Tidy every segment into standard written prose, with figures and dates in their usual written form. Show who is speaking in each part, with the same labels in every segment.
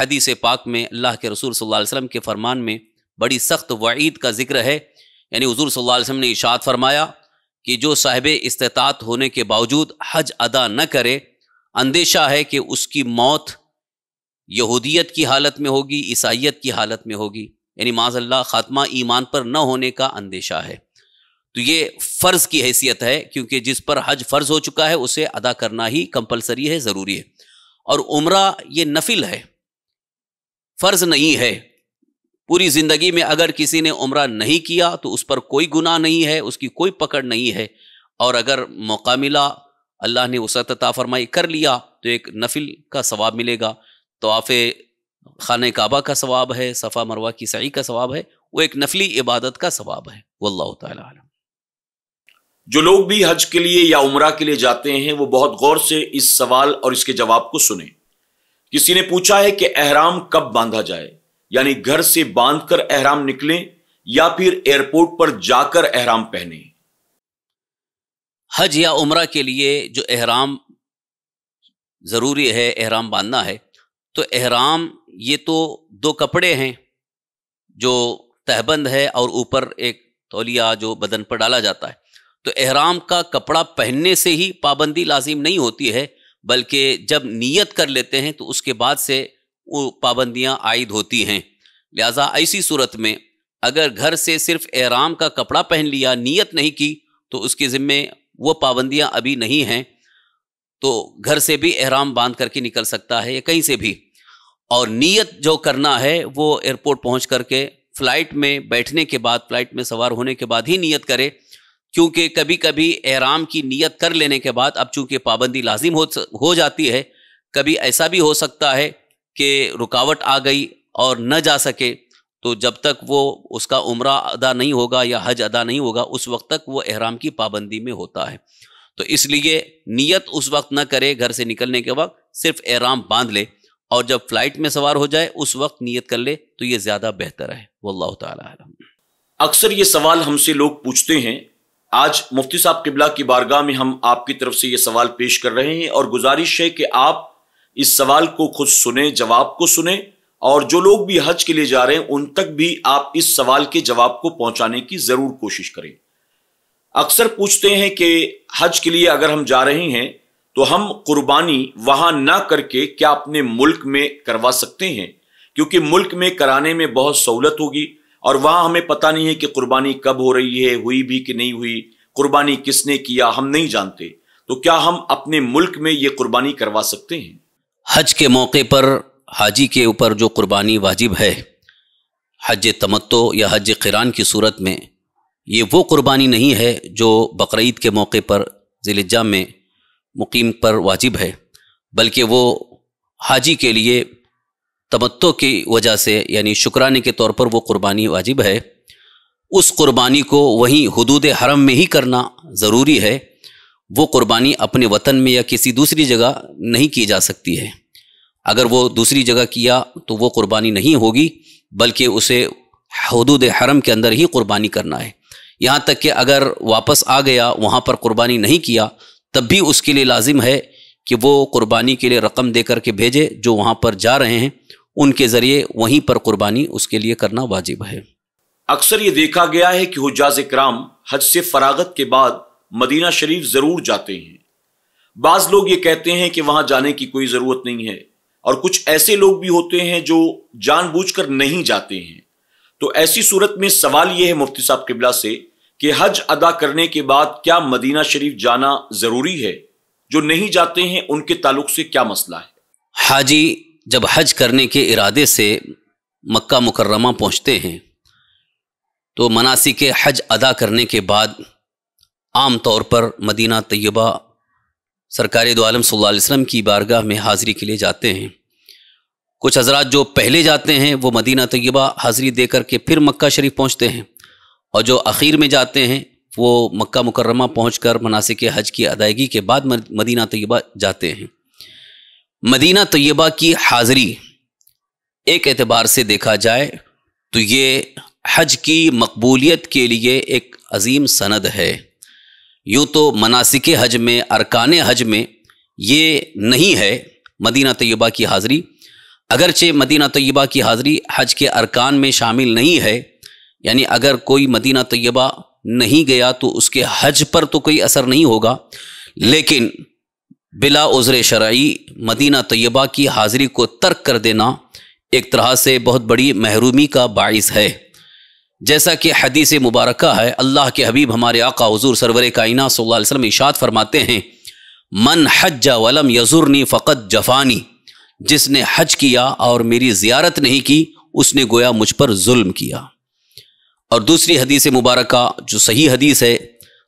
Speaker 1: حدیث پاک میں اللہ کے رسول صلی اللہ علیہ وسلم کے فرمان میں بڑی سخت وعید کا ذکر ہے، یعنی حضور صلی اللہ علیہ وسلم نے ارشاد فرمایا کہ جو صاحب استطاعت ہونے کے باوجود حج ادا نہ کرے، اندیشہ ہے کہ اس کی موت یہودیت کی حالت میں ہوگی، عیسائیت کی حالت میں ہوگی، یعنی معاذ اللہ خاتمہ ایمان پر نہ ہونے کا اندیشہ ہے۔ تو یہ فرض کی حیثیت ہے، کیونکہ جس پر حج فرض ہو چکا ہے اسے ادا کرنا ہی کمپلسری ہے، ضروری ہے۔ اور عمرہ یہ نفل ہے، فرض نہیں ہے۔ پوری زندگی میں اگر کسی نے عمرہ نہیں کیا تو اس پر کوئی گناہ نہیں ہے، اس کی کوئی پکڑ نہیں ہے، اور اگر موقع ملا، اللہ نے وسعت عطا فرمائی، کر لیا تو ایک نفل کا ثواب ملے گا۔ طواف خانہ کعبہ کا ثواب ہے، صفا مروہ کی سعی کا ثواب ہے، وہ ایک نفلی عبادت کا ثواب ہے۔ واللہ تعالی عالم۔
Speaker 2: جو لوگ بھی حج کے لیے یا عمرہ کے لیے جاتے ہیں وہ بہت غور سے اس سوال اور اس کے جواب کو سنیں۔ کسی نے پوچھا ہے کہ احرام کب باندھا جائے، یعنی گھر سے باندھ کر احرام نکلیں یا پھر ایئرپورٹ پر جا کر احرام پہنیں؟
Speaker 1: حج یا عمرہ کے لیے جو احرام ضروری ہے، احرام باندھنا ہے، تو احرام یہ تو دو کپڑے ہیں، جو تہبند ہے اور اوپر ایک تولیہ جو بدن پر ڈالا جاتا ہے۔ تو احرام کا کپڑا پہننے سے ہی پابندی لازم نہیں ہوتی ہے، بلکہ جب نیت کر لیتے ہیں تو اس کے بعد سے وہ پابندیاں عائد ہوتی ہیں۔ لہٰذا ایسی صورت میں اگر گھر سے صرف احرام کا کپڑا پہن لیا، نیت نہیں کی، تو اس کے ذمے وہ پابندیاں ابھی نہیں ہیں، تو گھر سے بھی احرام باندھ کر کے نکل سکتا ہے یا کہیں سے بھی۔ اور نیت جو کرنا ہے وہ ایئرپورٹ پہنچ کر کے فلائٹ میں بیٹھنے کے بعد، فلائٹ میں سوار ہونے کے بعد ہی نیت کرے، کیونکہ کبھی کبھی احرام کی نیت کر لینے کے بعد اب چونکہ پابندی لازم ہو جاتی ہے، کبھی ایسا بھی ہو سکتا ہے کہ رکاوٹ آ گئی اور نہ جا سکے، تو جب تک وہ اس کا عمرہ ادا نہیں ہوگا یا حج ادا نہیں ہوگا اس وقت تک وہ احرام کی پابندی میں ہوتا ہے۔ تو اس لیے نیت اس وقت نہ کرے، گھر سے نکلنے کے وقت صرف احرام باندھ لے، اور جب فلائٹ میں سوار ہو جائے اس وقت نیت کر لے تو یہ زیادہ بہتر ہے۔ واللہ تعالی اعلم۔
Speaker 2: اکثر یہ سوال ہم سے لوگ پوچھتے ہیں۔ آج مفتی صاحب قبلہ کی بارگاہ میں ہم آپ کی طرف سے یہ سوال پیش کر رہے ہیں، اور گزارش ہے کہ آپ اس سوال کو خود سنیں، جواب کو سنیں، اور جو لوگ بھی حج کے لیے جا رہے ہیں ان تک بھی آپ اس سوال کے جواب کو پہنچانے کی ضرور کوشش کریں۔ اکثر پوچھتے ہیں کہ حج کے لیے اگر ہم جا رہے ہیں تو ہم قربانی وہاں نہ کر کے کیا اپنے ملک میں کروا سکتے ہیں، کیونکہ ملک میں کرانے میں بہت سہولت ہوگی، اور وہاں ہمیں پتہ نہیں ہے کہ قربانی کب ہو رہی ہے، ہوئی بھی کہ نہیں ہوئی، قربانی کس نے کیا ہم نہیں جانتے، تو کیا ہم اپنے ملک میں یہ قربانی کروا سکتے ہیں؟
Speaker 1: حج کے موقع پر حاجی کے اوپر جو قربانی واجب ہے، حج تمتع یا حج قران کی صورت میں، یہ وہ قربانی نہیں ہے جو بقرعید کے موقع پر ذی الحجہ میں مقیم پر واجب ہے، بلکہ وہ حاجی کے لیے تمتع کی وجہ سے، یعنی شکرانے کے طور پر وہ قربانی واجب ہے۔ اس قربانی کو وہیں حدود حرم میں ہی کرنا ضروری ہے، وہ قربانی اپنے وطن میں یا کسی دوسری جگہ نہیں کی جا سکتی ہے۔ اگر وہ دوسری جگہ کیا تو وہ قربانی نہیں ہوگی، بلکہ اسے حدود حرم کے اندر ہی قربانی کرنا ہے۔ یہاں تک کہ اگر واپس آ گیا وہاں پر قربانی نہیں کیا، تب بھی اس کے لیے لازم ہے کہ وہ قربانی کے لیے رقم دے کر کے بھیجے، جو وہاں پر جا رہے ہیں ان کے ذریعے وہیں پر قربانی اس کے لیے کرنا واجب ہے۔
Speaker 2: اکثر یہ دیکھا گیا ہے کہ حجاج کرام حج سے فراغت کے بعد مدینہ شریف ضرور جاتے ہیں۔ بعض لوگ یہ کہتے ہیں کہ وہاں جانے کی کوئی ضرورت نہیں ہے، اور کچھ ایسے لوگ بھی ہوتے ہیں جو جان بوجھ کر نہیں جاتے ہیں۔ تو ایسی صورت میں سوال یہ ہے مفتی صاحب قبلہ سے کہ حج ادا کرنے کے بعد کیا مدینہ شریف جانا ضروری ہے؟ جو نہیں جاتے ہیں ان کے تعلق سے کیا مسئلہ ہے؟
Speaker 1: حاجی جب حج کرنے کے ارادے سے مکہ مکرمہ پہنچتے ہیں تو مناسک حج ادا کرنے کے بعد عام طور پر مدینہ طیبہ سرکار دو عالم صلی اللہ علیہ وسلم کی بارگاہ میں حاضری کے لیے جاتے ہیں۔ کچھ حضرات جو پہلے جاتے ہیں وہ مدینہ طیبہ حاضری دے کر کے پھر مکہ شریف پہنچتے ہیں، اور جو اخیر میں جاتے ہیں وہ مکہ مکرمہ پہنچ کر مناسک حج کی ادائیگی کے بعد مدینہ طیبہ جاتے ہیں۔ مدینہ طیبہ کی حاضری ایک اعتبار سے دیکھا جائے تو یہ حج کی مقبولیت کے لیے ایک عظیم سند ہے۔ یوں تو مناسک حج میں، ارکان حج میں یہ نہیں ہے مدینہ طیبہ کی حاضری، اگرچہ مدینہ طیبہ کی حاضری حج کے ارکان میں شامل نہیں ہے، یعنی اگر کوئی مدینہ طیبہ نہیں گیا تو اس کے حج پر تو کوئی اثر نہیں ہوگا، لیکن بلا عذر شرعی مدینہ طیبہ کی حاضری کو ترک کر دینا ایک طرح سے بہت بڑی محرومی کا باعث ہے۔ جیسا کہ حدیث مبارکہ ہے، اللہ کے حبیب ہمارے آقا حضور سرور کائنات صلی اللہ علیہ وسلم ارشاد فرماتے ہیں، من حج ولم یزرنی فقط جفانی، جس نے حج کیا اور میری زیارت نہیں کی اس نے گویا مجھ پر ظلم کیا۔ اور دوسری حدیث مبارکہ جو صحیح حدیث ہے،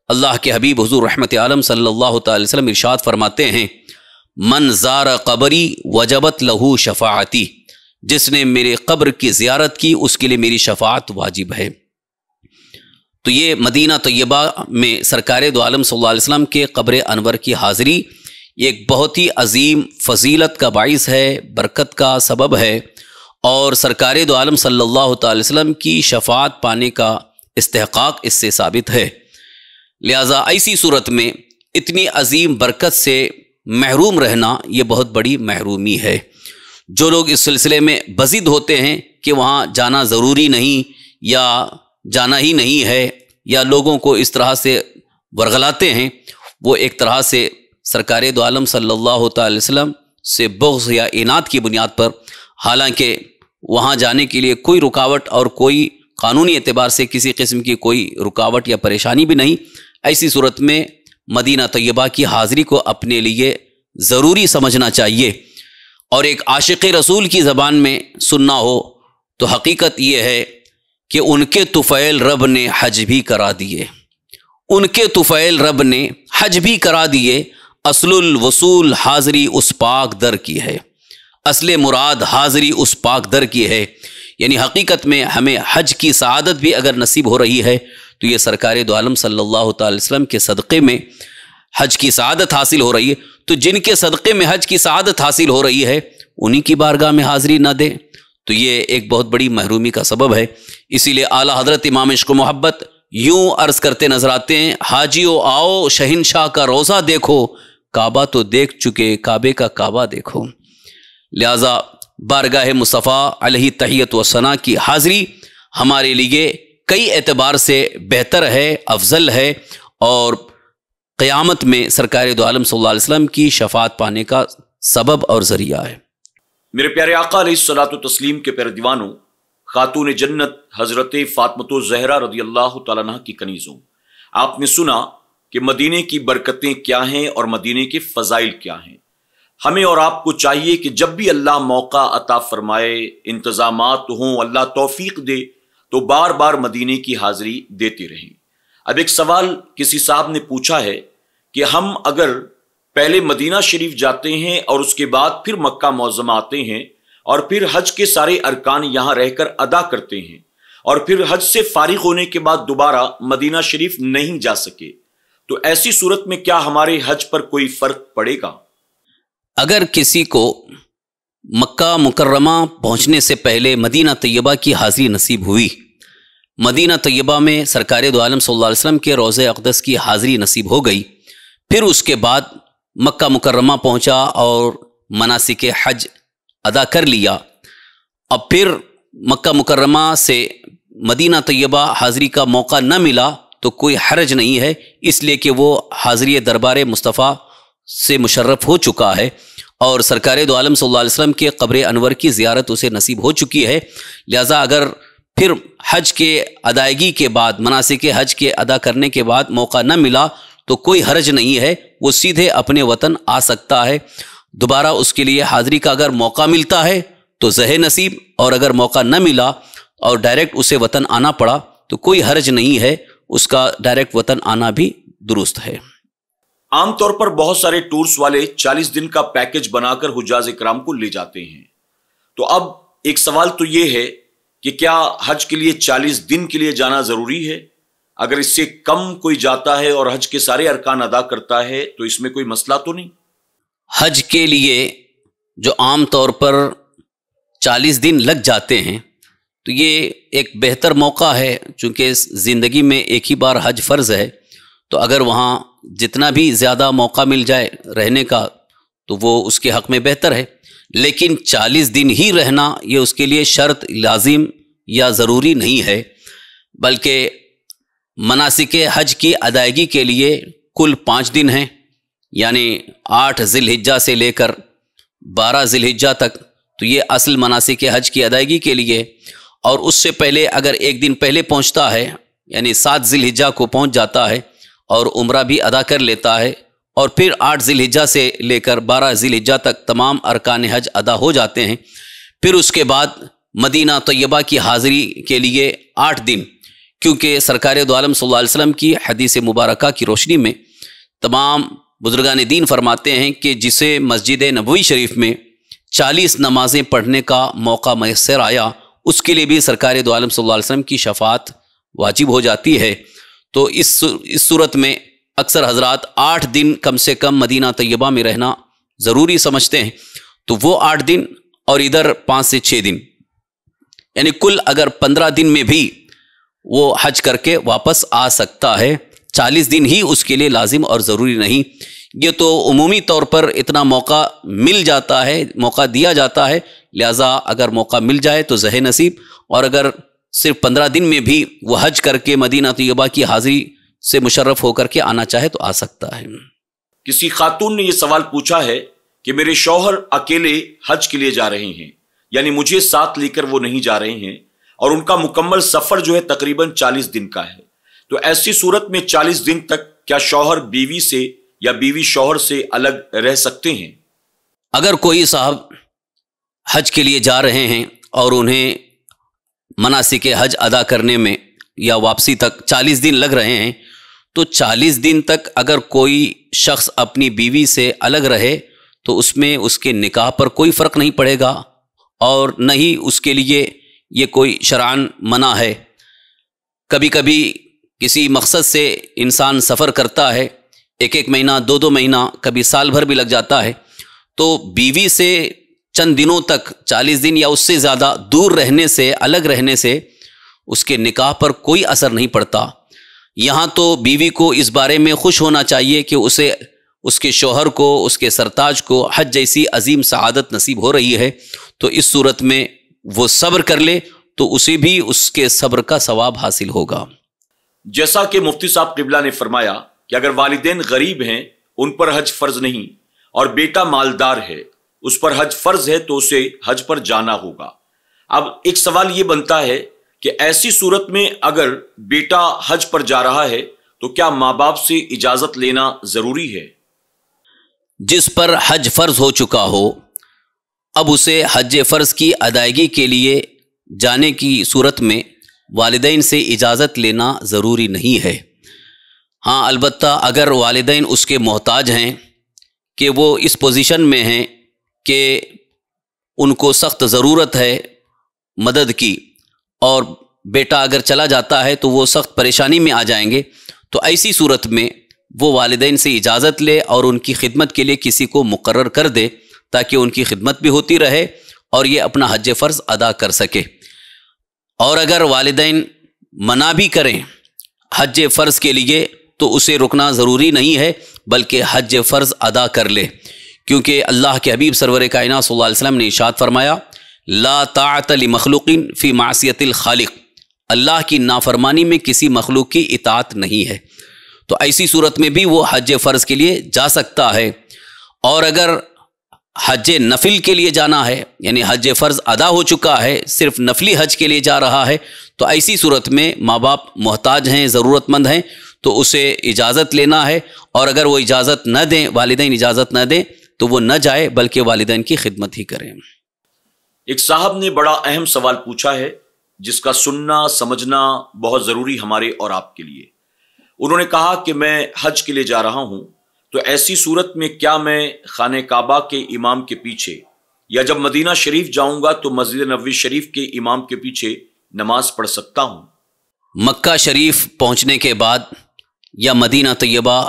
Speaker 1: اللہ کے حبیب حضور رحمت عالم صلی اللہ تعالی وسلم ارشاد فرماتے ہیں، من زار قبری وجبت لہو شفاعتی، جس نے میرے قبر کی زیارت کی اس کے لیے میری شفاعت واجب ہے۔ تو یہ مدینہ طیبہ میں سرکار دو عالم صلی اللہ علیہ وسلم کے قبر انور کی حاضری ایک بہت ہی عظیم فضیلت کا باعث ہے، برکت کا سبب ہے، اور سرکار دو عالم صلی اللہ تعالی وسلم کی شفاعت پانے کا استحقاق اس سے ثابت ہے۔ لہٰذا ایسی صورت میں اتنی عظیم برکت سے محروم رہنا یہ بہت بڑی محرومی ہے۔ جو لوگ اس سلسلے میں بضد ہوتے ہیں کہ وہاں جانا ضروری نہیں یا جانا ہی نہیں ہے، یا لوگوں کو اس طرح سے ورغلاتے ہیں، وہ ایک طرح سے سرکار دو عالم صلی اللہ تعالی وسلم سے بغض یا اناد کی بنیاد پر، حالانکہ وہاں جانے کے لیے کوئی رکاوٹ اور کوئی قانونی اعتبار سے کسی قسم کی کوئی رکاوٹ یا پریشانی بھی نہیں، ایسی صورت میں مدینہ طیبہ کی حاضری کو اپنے لیے ضروری سمجھنا چاہیے۔ اور ایک عاشق رسول کی زبان میں سننا ہو تو حقیقت یہ ہے کہ ان کے طفیل رب نے حج بھی کرا دیے، ان کے طفیل رب نے حج بھی کرا دیے، اصل الوصول حاضری اس پاک در کی ہے، اصل مراد حاضری اس پاک در کی ہے۔ یعنی حقیقت میں ہمیں حج کی سعادت بھی اگر نصیب ہو رہی ہے تو یہ سرکار دو عالم صلی اللہ تعالی وسلم کے صدقے میں حج کی سعادت حاصل ہو رہی ہے۔ تو جن کے صدقے میں حج کی سعادت حاصل ہو رہی ہے انہی کی بارگاہ میں حاضری نہ دیں تو یہ ایک بہت بڑی محرومی کا سبب ہے۔ اسی لیے اعلیٰ حضرت امام عشق و محبت یوں عرض کرتے نظر آتے ہیں، حاجیو آؤ شہنشاہ کا روضہ دیکھو، کعبہ تو دیکھ چکے کعبے کا کعبہ دیکھو۔ لہٰذا بارگاہ مصطفیٰ علیہ تحیت و ثنا کی حاضری ہمارے لیے کئی اعتبار سے بہتر ہے، افضل ہے، اور قیامت میں سرکار دو عالم صلی اللہ علیہ وسلم کی شفاعت پانے کا سبب اور ذریعہ ہے۔
Speaker 2: میرے پیارے آقا علیہ الصلوۃ والتسلیم کے پیارے دیوانوں، خاتون جنت حضرت فاطمۃ الزہرا رضی اللہ تعالیٰ عنہ کی کنیزوں، آپ نے سنا کہ مدینے کی برکتیں کیا ہیں اور مدینے کے فضائل کیا ہیں۔ ہمیں اور آپ کو چاہیے کہ جب بھی اللہ موقع عطا فرمائے، انتظامات ہوں، اللہ توفیق دے، تو بار بار مدینے کی حاضری دیتے رہیں۔ اب ایک سوال کسی صاحب نے پوچھا ہے کہ ہم اگر پہلے مدینہ شریف جاتے ہیں اور اس کے بعد پھر مکہ معظمہ آتے ہیں اور پھر حج کے سارے ارکان یہاں رہ کر ادا کرتے ہیں اور پھر حج سے فارغ ہونے کے بعد دوبارہ مدینہ شریف نہیں جا سکے، تو ایسی صورت میں کیا ہمارے حج پر کوئی فرق پڑے گا؟
Speaker 1: اگر کسی کو مکہ مکرمہ پہنچنے سے پہلے مدینہ طیبہ کی حاضری نصیب ہوئی، مدینہ طیبہ میں سرکار دو عالم صلی اللہ علیہ وسلم کے روضہ اقدس کی حاضری نصیب ہو گئی، پھر اس کے بعد مکہ مکرمہ پہنچا اور مناسک حج ادا کر لیا، اب پھر مکہ مکرمہ سے مدینہ طیبہ حاضری کا موقع نہ ملا تو کوئی حرج نہیں ہے، اس لیے کہ وہ حاضری دربار مصطفیٰ سے مشرف ہو چکا ہے اور سرکار دو عالم صلی اللہ علیہ وسلم کے قبر انور کی زیارت اسے نصیب ہو چکی ہے۔ لہٰذا اگر پھر حج کے ادائیگی کے بعد، مناسک حج کے ادا کرنے کے بعد موقع نہ ملا تو کوئی حرج نہیں ہے، وہ سیدھے اپنے وطن آ سکتا ہے۔ دوبارہ اس کے لیے حاضری کا اگر موقع ملتا ہے تو زہ نصیب، اور اگر موقع نہ ملا اور ڈائریکٹ اسے وطن آنا پڑا تو کوئی حرج نہیں ہے، اس کا ڈائریکٹ وطن آنا بھی درست ہے۔
Speaker 2: عام طور پر بہت سارے ٹورس والے 40 دن کا پیکج بنا کر حجاز اکرام کو لے جاتے ہیں، تو اب ایک سوال تو یہ ہے کہ کیا حج کے لیے 40 دن کے لیے جانا ضروری ہے؟ اگر اس سے کم کوئی جاتا ہے اور حج کے سارے ارکان ادا کرتا ہے تو اس میں کوئی مسئلہ تو نہیں؟
Speaker 1: حج کے لیے جو عام طور پر 40 دن لگ جاتے ہیں تو یہ ایک بہتر موقع ہے، چونکہ زندگی میں ایک ہی بار حج فرض ہے، تو اگر وہاں جتنا بھی زیادہ موقع مل جائے رہنے کا تو وہ اس کے حق میں بہتر ہے۔ لیکن 40 دن ہی رہنا یہ اس کے لیے شرط لازم یا ضروری نہیں ہے، بلکہ مناسک حج کی ادائیگی کے لیے کل 5 دن ہیں، یعنی 8 ذی الحجہ سے لے کر 12 ذی الحجہ تک، تو یہ اصل مناسک حج کی ادائیگی کے لیے، اور اس سے پہلے اگر ایک دن پہلے پہنچتا ہے یعنی 7 ذی الحجہ کو پہنچ جاتا ہے اور عمرہ بھی ادا کر لیتا ہے، اور پھر 8 ذی الحجہ سے لے کر 12 ذی الحجہ تک تمام ارکان حج ادا ہو جاتے ہیں، پھر اس کے بعد مدینہ طیبہ کی حاضری کے لیے 8 دن، کیونکہ سرکار دو عالم صلی اللہ علیہ وسلم کی حدیث مبارکہ کی روشنی میں تمام بزرگان دین فرماتے ہیں کہ جسے مسجد نبوی شریف میں 40 نمازیں پڑھنے کا موقع میسر آیا، اس کے لیے بھی سرکار دو عالم صلی اللہ علیہ وسلم کی شفاعت واجب ہو جاتی ہے۔ تو اس صورت میں اکثر حضرات 8 دن کم سے کم مدینہ طیبہ میں رہنا ضروری سمجھتے ہیں، تو وہ 8 دن اور ادھر 5 سے 6 دن، یعنی کل اگر 15 دن میں بھی وہ حج کر کے واپس آ سکتا ہے، 40 دن ہی اس کے لیے لازم اور ضروری نہیں۔ یہ تو عمومی طور پر اتنا موقع مل جاتا ہے، موقع دیا جاتا ہے، لہٰذا اگر موقع مل جائے تو زہ نصیب، اور اگر صرف 15 دن میں بھی وہ حج کر کے مدینہ طیبہ کی حاضری سے مشرف ہو کر کے آنا چاہے تو آ سکتا ہے۔
Speaker 2: کسی خاتون نے یہ سوال پوچھا ہے کہ میرے شوہر اکیلے حج کے لیے جا رہے ہیں، یعنی مجھے ساتھ لے کر وہ نہیں جا رہے ہیں، اور ان کا مکمل سفر جو ہے تقریباً 40 دن کا ہے، تو ایسی صورت میں 40 دن تک کیا شوہر بیوی سے یا بیوی شوہر سے الگ رہ سکتے ہیں؟
Speaker 1: اگر کوئی صاحب حج کے لیے جا رہے ہیں اور انہیں مناسک حج ادا کرنے میں یا واپسی تک 40 دن لگ رہے ہیں، تو 40 دن تک اگر کوئی شخص اپنی بیوی سے الگ رہے تو اس میں اس کے نکاح پر کوئی فرق نہیں پڑے گا، اور نہ ہی اس کے لیے یہ کوئی شرعاً منع ہے۔ کبھی کبھی کسی مقصد سے انسان سفر کرتا ہے، 1 مہینہ 2 مہینہ کبھی سال بھر بھی لگ جاتا ہے، تو بیوی سے چند دنوں تک 40 دن یا اس سے زیادہ دور رہنے سے، الگ رہنے سے اس کے نکاح پر کوئی اثر نہیں پڑتا۔ یہاں تو بیوی کو اس بارے میں خوش ہونا چاہیے کہ اسے اس کے شوہر کو، اس کے سرتاج کو حج جیسی عظیم سعادت نصیب ہو رہی ہے، تو اس صورت میں وہ صبر کر لے تو اسے بھی اس کے صبر کا ثواب حاصل ہوگا۔
Speaker 2: جیسا کہ مفتی صاحب قبلہ نے فرمایا کہ اگر والدین غریب ہیں ان پر حج فرض نہیں، اور بیٹا مالدار ہے اس پر حج فرض ہے، تو اسے حج پر جانا ہوگا۔ اب ایک سوال یہ بنتا ہے کہ ایسی صورت میں اگر بیٹا حج پر جا رہا ہے تو کیا ماں باپ سے اجازت لینا ضروری ہے؟
Speaker 1: جس پر حج فرض ہو چکا ہو، اب اسے حج فرض کی ادائیگی کے لیے جانے کی صورت میں والدین سے اجازت لینا ضروری نہیں ہے۔ ہاں البتہ اگر والدین اس کے محتاج ہیں کہ وہ اس پوزیشن میں ہیں کہ ان کو سخت ضرورت ہے مدد کی، اور بیٹا اگر چلا جاتا ہے تو وہ سخت پریشانی میں آ جائیں گے، تو ایسی صورت میں وہ والدین سے اجازت لے اور ان کی خدمت کے لیے کسی کو مقرر کر دے، تاکہ ان کی خدمت بھی ہوتی رہے اور یہ اپنا حج فرض ادا کر سکے۔ اور اگر والدین منع بھی کریں حج فرض کے لیے تو اسے رکنا ضروری نہیں ہے، بلکہ حج فرض ادا کر لے، کیونکہ اللہ کے حبیب سرور کائنات صلی اللہ علیہ وسلم نے ارشاد فرمایا لا طاعت لمخلوق فی معصیت الخالق، اللہ کی نافرمانی میں کسی مخلوق کی اطاعت نہیں ہے۔ تو ایسی صورت میں بھی وہ حج فرض کے لیے جا سکتا ہے۔ اور اگر حج نفل کے لیے جانا ہے، یعنی حج فرض ادا ہو چکا ہے، صرف نفلی حج کے لیے جا رہا ہے، تو ایسی صورت میں ماں باپ محتاج ہیں، ضرورت مند ہیں، تو اسے اجازت لینا ہے، اور اگر وہ اجازت نہ دیں، والدین اجازت نہ دیں، تو وہ نہ جائے بلکہ والدین کی خدمت ہی کریں۔
Speaker 2: ایک صاحب نے بڑا اہم سوال پوچھا ہے جس کا سننا سمجھنا بہت ضروری ہمارے اور آپ کے لیے۔ انہوں نے کہا کہ میں حج کے لیے جا رہا ہوں، تو ایسی صورت میں کیا میں خانہ کعبہ کے امام کے پیچھے، یا جب مدینہ شریف جاؤں گا تو مسجد نبوی شریف کے امام کے پیچھے نماز پڑھ سکتا ہوں؟
Speaker 1: مکہ شریف پہنچنے کے بعد یا مدینہ طیبہ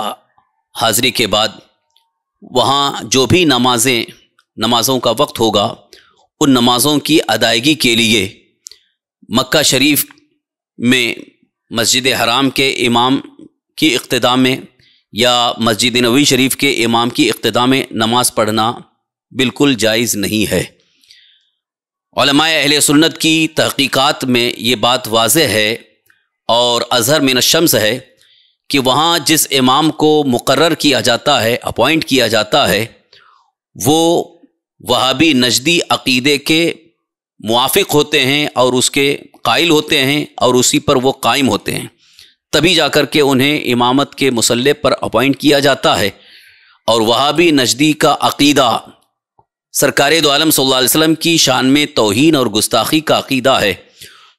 Speaker 1: حاضری کے بعد وہاں جو بھی نمازوں کا وقت ہوگا، ان نمازوں کی ادائیگی کے لیے مکہ شریف میں مسجد حرام کے امام کی اقتداء میں یا مسجد نبوی شریف کے امام کی اقتداء میں نماز پڑھنا بالکل جائز نہیں ہے۔ علماء اہل سنت کی تحقیقات میں یہ بات واضح ہے اور اظہر من الشمس ہے کہ وہاں جس امام کو مقرر کیا جاتا ہے، اپوائنٹ کیا جاتا ہے، وہ وہابی نجدی عقیدے کے موافق ہوتے ہیں اور اس کے قائل ہوتے ہیں اور اسی پر وہ قائم ہوتے ہیں، تبھی جا کر کے انہیں امامت کے مسلح پر اپوائنٹ کیا جاتا ہے۔ اور وہابی نجدی کا عقیدہ سرکار دو عالم صلی اللہ علیہ وسلم کی شان میں توہین اور گستاخی کا عقیدہ ہے،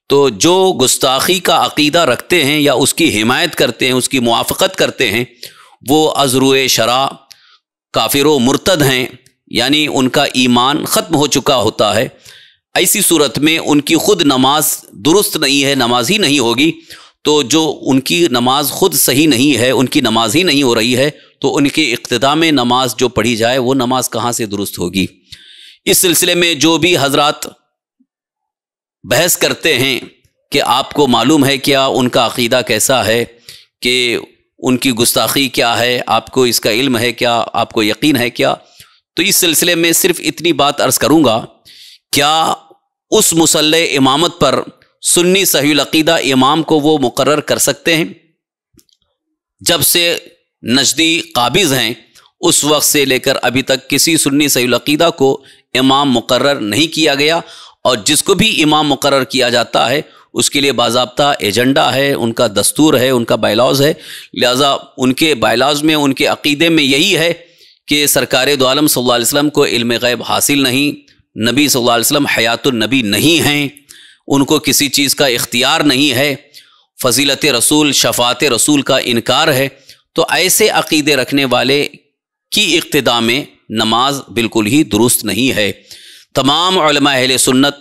Speaker 1: تو جو گستاخی کا عقیدہ رکھتے ہیں یا اس کی حمایت کرتے ہیں، اس کی موافقت کرتے ہیں، وہ از روئے شرع کافر و مرتد ہیں، یعنی ان کا ایمان ختم ہو چکا ہوتا ہے۔ ایسی صورت میں ان کی خود نماز درست نہیں ہے، نماز ہی نہیں ہوگی، تو جو ان کی نماز خود صحیح نہیں ہے، ان کی نماز ہی نہیں ہو رہی ہے، تو ان کے اقتداء میں نماز جو پڑھی جائے وہ نماز کہاں سے درست ہوگی؟ اس سلسلے میں جو بھی حضرات بحث کرتے ہیں کہ آپ کو معلوم ہے کیا ان کا عقیدہ کیسا ہے، کہ ان کی گستاخی کیا ہے، آپ کو اس کا علم ہے کیا، آپ کو یقین ہے کیا، تو اس سلسلے میں صرف اتنی بات عرض کروں گا، کیا اس مصلح امامت پر سنی صحیح العقیدہ امام کو وہ مقرر کر سکتے ہیں؟ جب سے نجدی قابض ہیں اس وقت سے لے کر ابھی تک کسی سنی صحیح العقیدہ کو امام مقرر نہیں کیا گیا، اور جس کو بھی امام مقرر کیا جاتا ہے اس کے لیے باضابطہ ایجنڈا ہے، ان کا دستور ہے، ان کا بائی لاز ہے، لہذا ان کے بائی لاز میں، ان کے عقیدے میں یہی ہے کہ سرکار دو عالم صلی اللہ علیہ وسلم کو علم غیب حاصل نہیں، نبی صلی اللہ علیہ وسلم حیات النبی نہیں ہیں، ان کو کسی چیز کا اختیار نہیں ہے، فضیلت رسول، شفاعت رسول کا انکار ہے، تو ایسے عقیدے رکھنے والے کی اقتداء میں نماز بالکل ہی درست نہیں ہے۔ تمام علماء اہل سنت،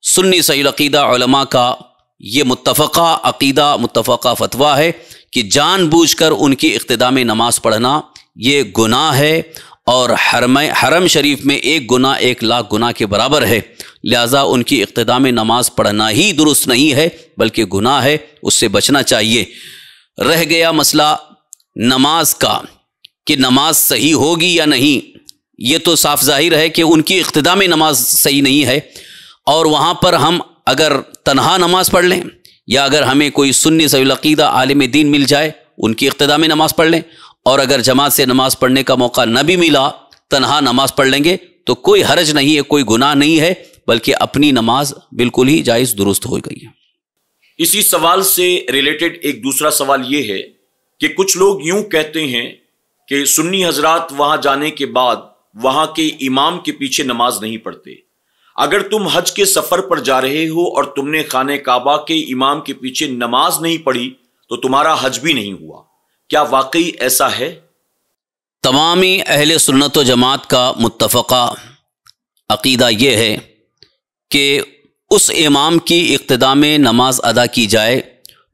Speaker 1: سنی صحیح العقیدہ علماء کا یہ متفقہ عقیدہ، متفقہ فتویٰ ہے کہ جان بوجھ کر ان کی اقتداء میں نماز پڑھنا یہ گناہ ہے، اور حرم شریف میں ایک گناہ 1,00,000 گناہ کے برابر ہے، لہذا ان کی اقتداء میں نماز پڑھنا ہی درست نہیں ہے بلکہ گناہ ہے، اس سے بچنا چاہیے۔ رہ گیا مسئلہ نماز کا کہ نماز صحیح ہوگی یا نہیں، یہ تو صاف ظاہر ہے کہ ان کی اقتداء میں نماز صحیح نہیں ہے، اور وہاں پر ہم اگر تنہا نماز پڑھ لیں یا اگر ہمیں کوئی سنی صحیح العقیدہ عالم دین مل جائے ان کی اقتداء میں نماز پڑھ لیں، اور اگر جماعت سے نماز پڑھنے کا موقع نہ بھی ملا تنہا نماز پڑھ لیں گے تو کوئی حرج نہیں ہے، کوئی گناہ نہیں ہے، بلکہ اپنی نماز بالکل ہی جائز درست ہو گئی ہے۔
Speaker 2: اسی سوال سے ریلیٹڈ ایک دوسرا سوال یہ ہے کہ کچھ لوگ یوں کہتے ہیں کہ سنی حضرات وہاں جانے کے بعد وہاں کے امام کے پیچھے نماز نہیں پڑھتے، اگر تم حج کے سفر پر جا رہے ہو اور تم نے خانہ کعبہ کے امام کے پیچھے نماز نہیں پڑھی تو تمہارا حج بھی نہیں ہوا، کیا واقعی ایسا ہے؟
Speaker 1: تمامی اہل سنت و جماعت کا متفقہ عقیدہ یہ ہے کہ اس امام کی اقتداء میں نماز ادا کی جائے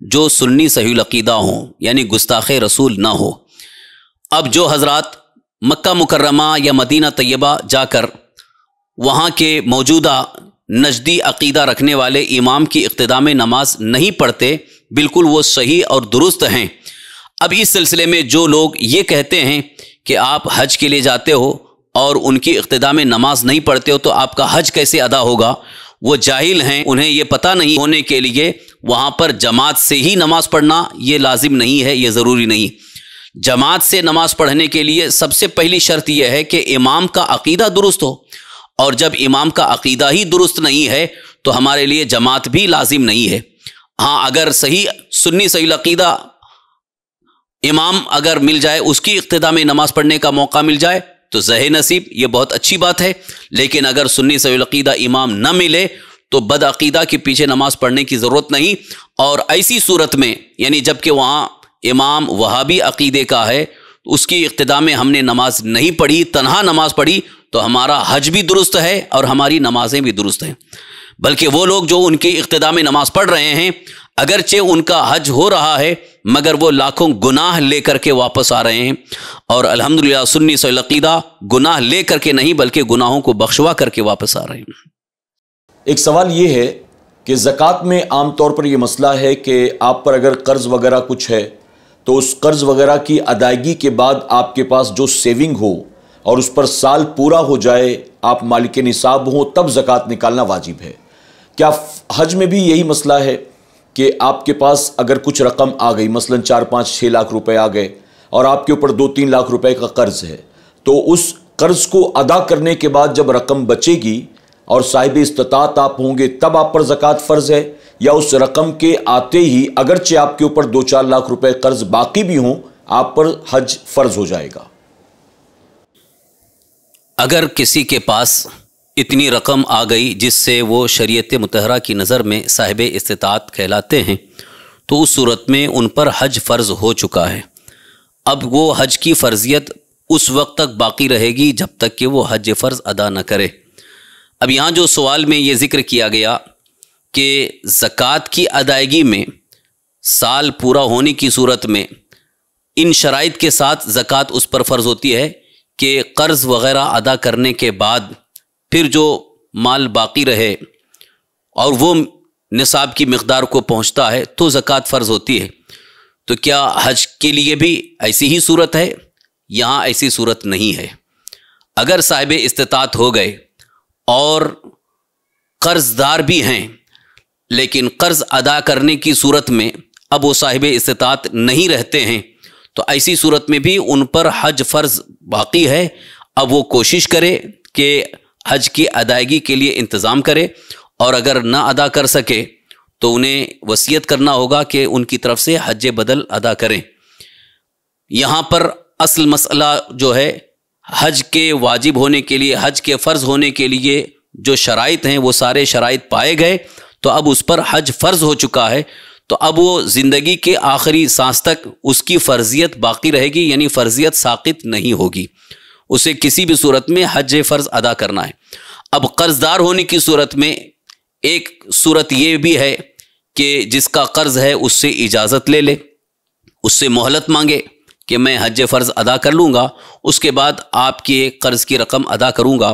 Speaker 1: جو سنی صحیح العقیدہ ہوں، یعنی گستاخ رسول نہ ہو۔ اب جو حضرات مکہ مکرمہ یا مدینہ طیبہ جا کر وہاں کے موجودہ نجدی عقیدہ رکھنے والے امام کی اقتداء میں نماز نہیں پڑھتے، بالکل وہ صحیح اور درست ہیں۔ اب اس سلسلے میں جو لوگ یہ کہتے ہیں کہ آپ حج کے لیے جاتے ہو اور ان کی اقتداء میں نماز نہیں پڑھتے ہو تو آپ کا حج کیسے ادا ہوگا، وہ جاہل ہیں، انہیں یہ پتہ نہیں ہونے کے لیے وہاں پر جماعت سے ہی نماز پڑھنا یہ لازم نہیں ہے، یہ ضروری نہیں۔ جماعت سے نماز پڑھنے کے لیے سب سے پہلی شرط یہ ہے کہ امام کا عقیدہ درست ہو، اور جب امام کا عقیدہ ہی درست نہیں ہے تو ہمارے لیے جماعت بھی لازم نہیں ہے۔ ہاں، اگر صحیح سنی صحیح العقیدہ امام اگر مل جائے، اس کی اقتداء میں نماز پڑھنے کا موقع مل جائے تو زہ نصیب، یہ بہت اچھی بات ہے، لیکن اگر سنی صحیح العقیدہ امام نہ ملے تو بد عقیدہ کے پیچھے نماز پڑھنے کی ضرورت نہیں۔ اور ایسی صورت میں، یعنی جب کہ وہاں امام وہابی عقیدے کا ہے، اس کی اقتداء میں ہم نے نماز نہیں پڑھی، تنہا نماز پڑھی، تو ہمارا حج بھی درست ہے اور ہماری نمازیں بھی درست ہیں۔ بلکہ وہ لوگ جو ان کی اقتداء میں نماز پڑھ رہے ہیں، اگرچہ ان کا حج ہو رہا ہے مگر وہ لاکھوں گناہ لے کر کے واپس آ رہے ہیں، اور الحمدللہ سنی صحیح العقیدہ گناہ لے کر کے نہیں بلکہ گناہوں کو بخشوا کر کے واپس آ رہے ہیں۔
Speaker 2: ایک سوال یہ ہے کہ زکوٰۃ میں عام طور پر یہ مسئلہ ہے کہ آپ پر اگر قرض وغیرہ کچھ ہے تو اس قرض وغیرہ کی ادائیگی کے بعد آپ کے پاس جو سیونگ ہو اور اس پر سال پورا ہو جائے، آپ مالک نصاب ہوں، تب زکوٰۃ نکالنا واجب ہے۔ کیا حج میں بھی یہی مسئلہ ہے کہ آپ کے پاس اگر کچھ رقم آ گئی، مثلا 4 5 6 لاکھ روپے آ گئے اور آپ کے اوپر 2 3 لاکھ روپے کا قرض ہے، تو اس قرض کو ادا کرنے کے بعد جب رقم بچے گی اور صاحب استطاعت آپ ہوں گے تب آپ پر زکوٰۃ فرض ہے، یا اس رقم کے آتے ہی اگرچہ آپ کے اوپر 2 4 لاکھ روپے قرض باقی بھی ہوں آپ پر حج فرض ہو جائے گا؟
Speaker 1: اگر کسی کے پاس اتنی رقم آ گئی جس سے وہ شریعت مطہرہ کی نظر میں صاحب استطاعت کہلاتے ہیں، تو اس صورت میں ان پر حج فرض ہو چکا ہے۔ اب وہ حج کی فرضیت اس وقت تک باقی رہے گی جب تک کہ وہ حج فرض ادا نہ کرے۔ اب یہاں جو سوال میں یہ ذکر کیا گیا کہ زکوٰۃ کی ادائیگی میں سال پورا ہونے کی صورت میں ان شرائط کے ساتھ زکوٰۃ اس پر فرض ہوتی ہے کہ قرض وغیرہ ادا کرنے کے بعد پھر جو مال باقی رہے اور وہ نصاب کی مقدار کو پہنچتا ہے تو زکوٰۃ فرض ہوتی ہے۔ تو کیا حج کے لیے بھی ایسی ہی صورت ہے؟ یہاں ایسی صورت نہیں ہے۔ اگر صاحب استطاعت ہو گئے اور قرض دار بھی ہیں لیکن قرض ادا کرنے کی صورت میں اب وہ صاحب استطاعت نہیں رہتے ہیں، تو ایسی صورت میں بھی ان پر حج فرض باقی ہے۔ اب وہ کوشش کرے کہ حج کی ادائیگی کے لیے انتظام کرے، اور اگر نہ ادا کر سکے تو انہیں وصیت کرنا ہوگا کہ ان کی طرف سے حج بدل ادا کریں۔ یہاں پر اصل مسئلہ جو ہے حج کے واجب ہونے کے لیے، حج کے فرض ہونے کے لیے جو شرائط ہیں وہ سارے شرائط پائے گئے تو اب اس پر حج فرض ہو چکا ہے، تو اب وہ زندگی کے آخری سانس تک اس کی فرضیت باقی رہے گی، یعنی فرضیت ساقط نہیں ہوگی، اسے کسی بھی صورت میں حج فرض ادا کرنا ہے۔ اب قرض دار ہونے کی صورت میں ایک صورت یہ بھی ہے کہ جس کا قرض ہے اس سے اجازت لے لے، اس سے مہلت مانگے کہ میں حج فرض ادا کر لوں گا، اس کے بعد آپ کے قرض کی رقم ادا کروں گا۔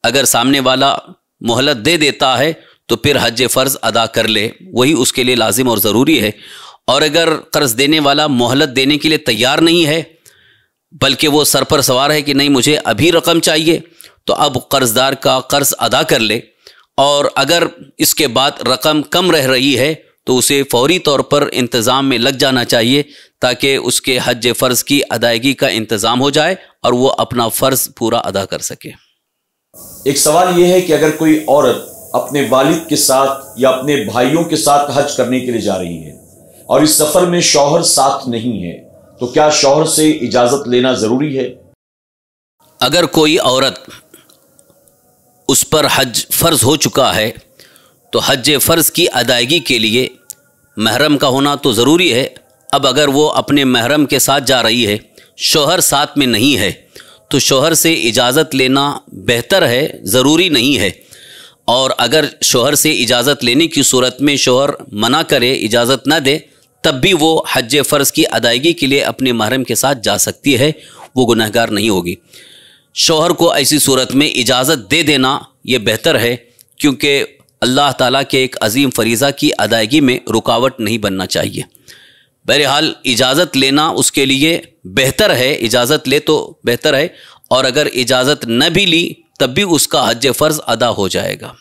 Speaker 1: اگر سامنے والا مہلت دے دیتا ہے تو پھر حج فرض ادا کر لے، وہی اس کے لیے لازم اور ضروری ہے۔ اور اگر قرض دینے والا مہلت دینے کے لیے تیار نہیں ہے بلکہ وہ سر پر سوار ہے کہ نہیں مجھے ابھی رقم چاہیے، تو اب قرض دار کا قرض ادا کر لے، اور اگر اس کے بعد رقم کم رہ رہی ہے تو اسے فوری طور پر انتظام میں لگ جانا چاہیے تاکہ اس کے حج فرض کی ادائیگی کا انتظام ہو جائے اور وہ اپنا فرض پورا ادا کر سکے۔
Speaker 2: ایک سوال یہ ہے کہ اگر کوئی عورت اپنے والد کے ساتھ یا اپنے بھائیوں کے ساتھ حج کرنے کے لیے جا رہی ہے اور اس سفر میں شوہر ساتھ نہیں ہے، تو کیا شوہر سے اجازت لینا ضروری ہے؟
Speaker 1: اگر کوئی عورت اس پر حج فرض ہو چکا ہے تو حج فرض کی ادائیگی کے لیے محرم کا ہونا تو ضروری ہے۔ اب اگر وہ اپنے محرم کے ساتھ جا رہی ہے، شوہر ساتھ میں نہیں ہے، تو شوہر سے اجازت لینا بہتر ہے، ضروری نہیں ہے۔ اور اگر شوہر سے اجازت لینے کی صورت میں شوہر منع کرے، اجازت نہ دے، تب بھی وہ حج فرض کی ادائیگی کے لیے اپنے محرم کے ساتھ جا سکتی ہے، وہ گنہگار نہیں ہوگی۔ شوہر کو ایسی صورت میں اجازت دے دینا یہ بہتر ہے، کیونکہ اللہ تعالیٰ کے ایک عظیم فریضہ کی ادائیگی میں رکاوٹ نہیں بننا چاہیے۔ بہرحال اجازت لینا اس کے لیے بہتر ہے، اجازت لے تو بہتر ہے، اور اگر اجازت نہ بھی لی تب بھی اس کا حج فرض ادا ہو جائے گا۔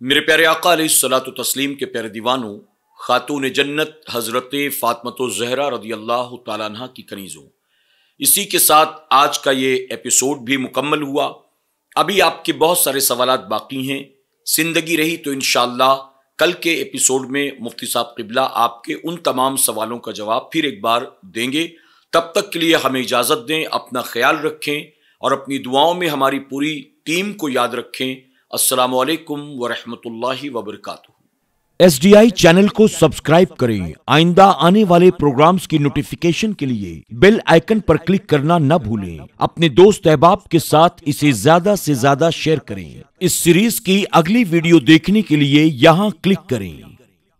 Speaker 2: میرے پیارے آقا علیہ الصلوۃ والتسلیم کے پیارے دیوانوں، خاتون جنت حضرت فاطمہ الزہرا رضی اللہ تعالیٰ عنہ کی کنیزوں، اسی کے ساتھ آج کا یہ ایپیسوڈ بھی مکمل ہوا۔ ابھی آپ کے بہت سارے سوالات باقی ہیں، زندگی رہی تو انشاءاللہ کل کے ایپیسوڈ میں مفتی صاحب قبلہ آپ کے ان تمام سوالوں کا جواب پھر ایک بار دیں گے۔ تب تک کے لیے ہمیں اجازت دیں، اپنا خیال رکھیں اور اپنی دعاؤں میں ہماری پوری ٹیم کو یاد رکھیں۔ السلام علیکم ورحمۃ اللہ وبرکاتہ۔
Speaker 3: SDI چینل کو سبسکرائب کریں، آئندہ آنے والے پروگرامز کی نوٹیفیکیشن کے لیے بیل آئیکن پر کلک کرنا نہ بھولیں۔ اپنے دوست احباب کے ساتھ اسے زیادہ سے زیادہ شیئر کریں۔ اس سیریز کی اگلی ویڈیو دیکھنے کے لیے یہاں کلک کریں۔